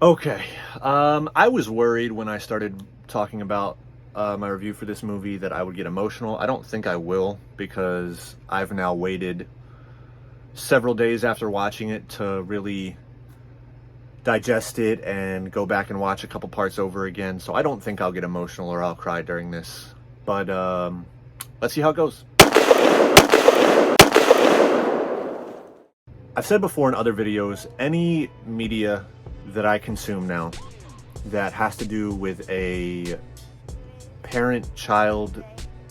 Okay, I was worried when I started talking about my review for this movie that I would get emotional. I don't think I will, because I've now waited several days after watching it to really digest it and go back and watch a couple parts over again. So I don't think I'll get emotional or I'll cry during this. But let's see how it goes. I've said before in other videos, any media that I consume now that has to do with a parent-child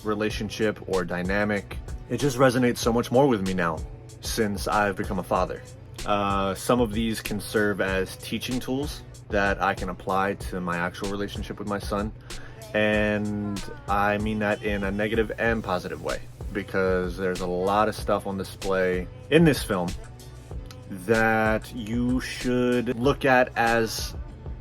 relationship or dynamic, it just resonates so much more with me now since I've become a father. Some of these can serve as teaching tools that I can apply to my actual relationship with my son, and I mean that in a negative and positive way, because there's a lot of stuff on display in this film that you should look at as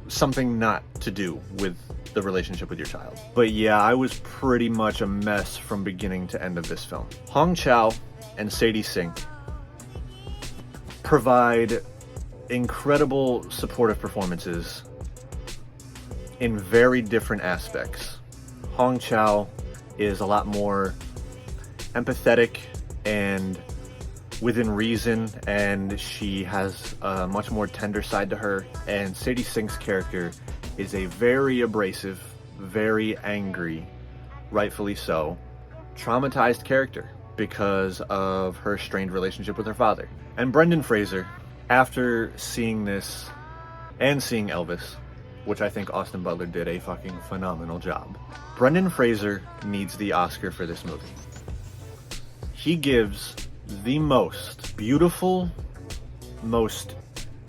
something not to do with the relationship with your child. But yeah, I was pretty much a mess from beginning to end of this film. Chau and Sadie provide incredible supportive performances in very different aspects. Chau is a lot more empathetic and within reason, and she has a much more tender side to her. And Sadie Sink's character is a very abrasive, very angry, rightfully so, traumatized character because of her strained relationship with her father. And Brendan Fraser, after seeing this and seeing Elvis, which I think Austin Butler did a fucking phenomenal job, Brendan Fraser needs the Oscar for this movie. He gives the most beautiful, most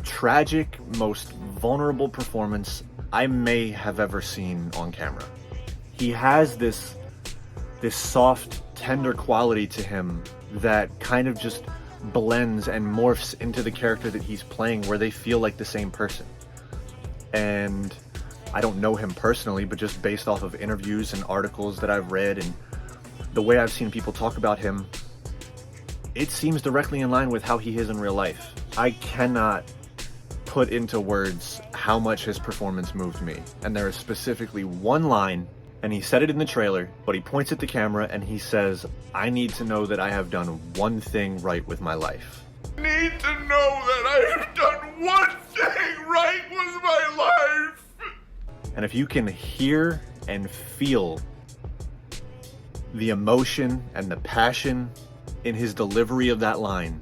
tragic, most vulnerable performance I may have ever seen on camera. He has this soft, tender quality to him that kind of just blends and morphs into the character that he's playing, where they feel like the same person. And I don't know him personally, but just based off of interviews and articles that I've read and the way I've seen people talk about him, it seems directly in line with how he is in real life. I cannot put into words how much his performance moved me. And there is specifically one line, and he said it in the trailer, but he points at the camera and he says, "I need to know that I have done one thing right with my life." I need to know that I have done one thing right with my life. And if you can hear and feel the emotion and the passion in his delivery of that line,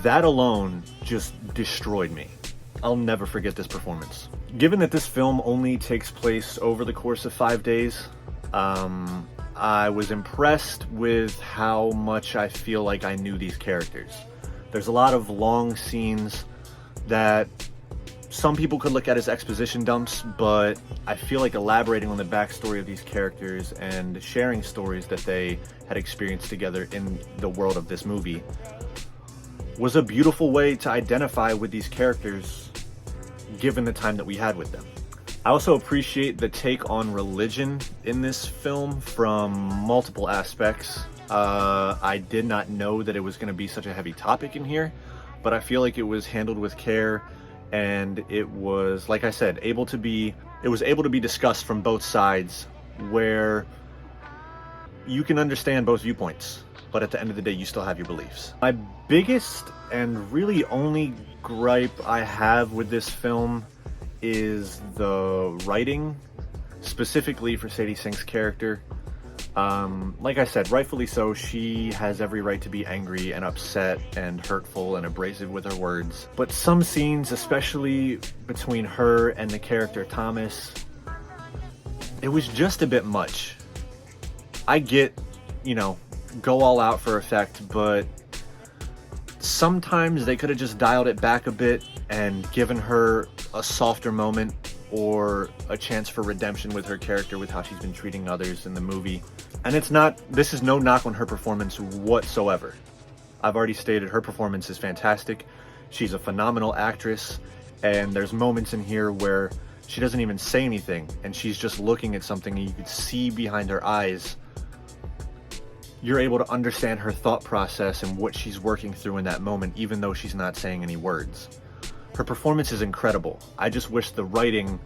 that alone just destroyed me. I'll never forget this performance. Given that this film only takes place over the course of 5 days, I was impressed with how much I feel like I knew these characters. There's a lot of long scenes that some people could look at as exposition dumps, but I feel like elaborating on the backstory of these characters and sharing stories that they had experienced together in the world of this movie was a beautiful way to identify with these characters given the time that we had with them. I also appreciate the take on religion in this film from multiple aspects. I did not know that it was going to be such a heavy topic in here, but I feel like it was handled with care, and it was, like I said, able to be discussed from both sides, where you can understand both viewpoints, but at the end of the day, you still have your beliefs. My biggest and really only gripe I have with this film is the writing, specifically for Sadie Sink's character. Like I said, rightfully so, she has every right to be angry and upset and hurtful and abrasive with her words. But some scenes, especially between her and the character Thomas, it was just a bit much. I get, go all out for effect, but sometimes they could have just dialed it back a bit and given her a softer moment or a chance for redemption with her character, with how she's been treating others in the movie. And this is no knock on her performance whatsoever. I've already stated her performance is fantastic. She's a phenomenal actress, and there's moments in here where she doesn't even say anything and she's just looking at something, and you could see behind her eyes, you're able to understand her thought process and what she's working through in that moment, even though she's not saying any words. Her performance is incredible. I just wish the writing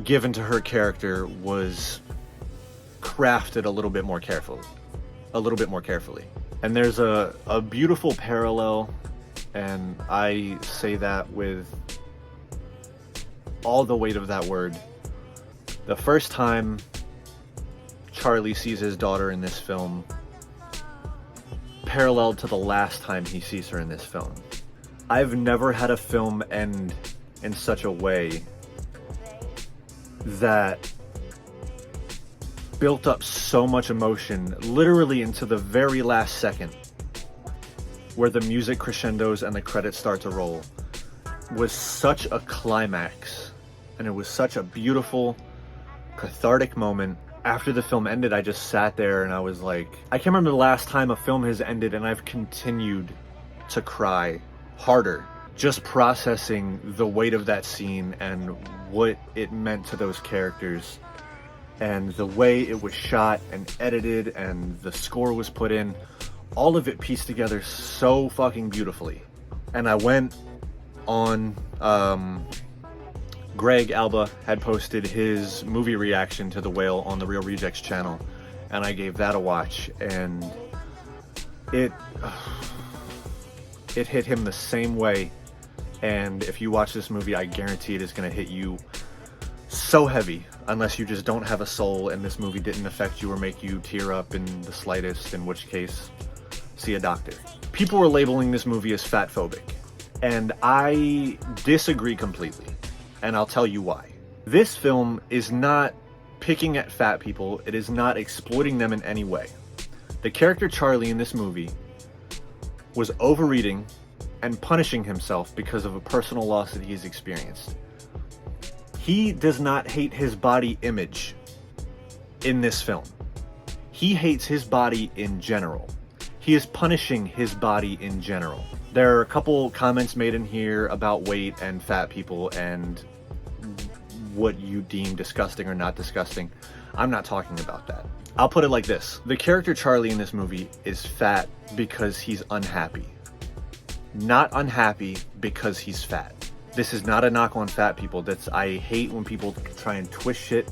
given to her character was crafted a little bit more carefully. And there's a beautiful parallel, and I say that with all the weight of that word. The first time Charlie sees his daughter in this film, parallel to the last time he sees her in this film. I've never had a film end in such a way that built up so much emotion, literally into the very last second, where the music crescendos and the credits start to roll, was such a climax, and it was such a beautiful, cathartic moment. After the film ended, I just sat there and I was like, I can't remember the last time a film has ended and I've continued to cry harder, just processing the weight of that scene and what it meant to those characters, and the way it was shot and edited and the score was put in. All of it pieced together so fucking beautifully. And I went on, Greg Alba had posted his movie reaction to The Whale on the Real Rejects channel, and I gave that a watch, and it hit him the same way. And if you watch this movie, I guarantee it is going to hit you so heavy, unless you just don't have a soul and this movie didn't affect you or make you tear up in the slightest, in which case, see a doctor. People were labeling this movie as fatphobic, and I disagree completely, and I'll tell you why. This film is not picking at fat people. It is not exploiting them in any way. The character Charlie in this movie was overeating and punishing himself because of a personal loss that he's experienced. He does not hate his body image in this film. He hates his body in general. He is punishing his body in general. There are a couple comments made in here about weight and fat people and what you deem disgusting or not disgusting. I'm not talking about that. I'll put it like this. The character Charlie in this movie is fat because he's unhappy. Not unhappy because he's fat. This is not a knock on fat people. I hate when people try and twist shit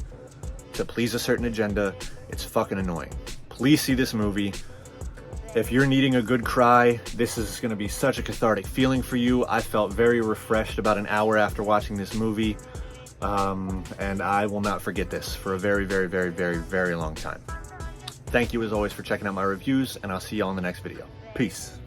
to please a certain agenda. It's fucking annoying. Please see this movie. If you're needing a good cry, this is going to be such a cathartic feeling for you. I felt very refreshed about an hour after watching this movie. And I will not forget this for a very, very, very, very, very long time. Thank you as always for checking out my reviews, and I'll see you all in the next video. Peace.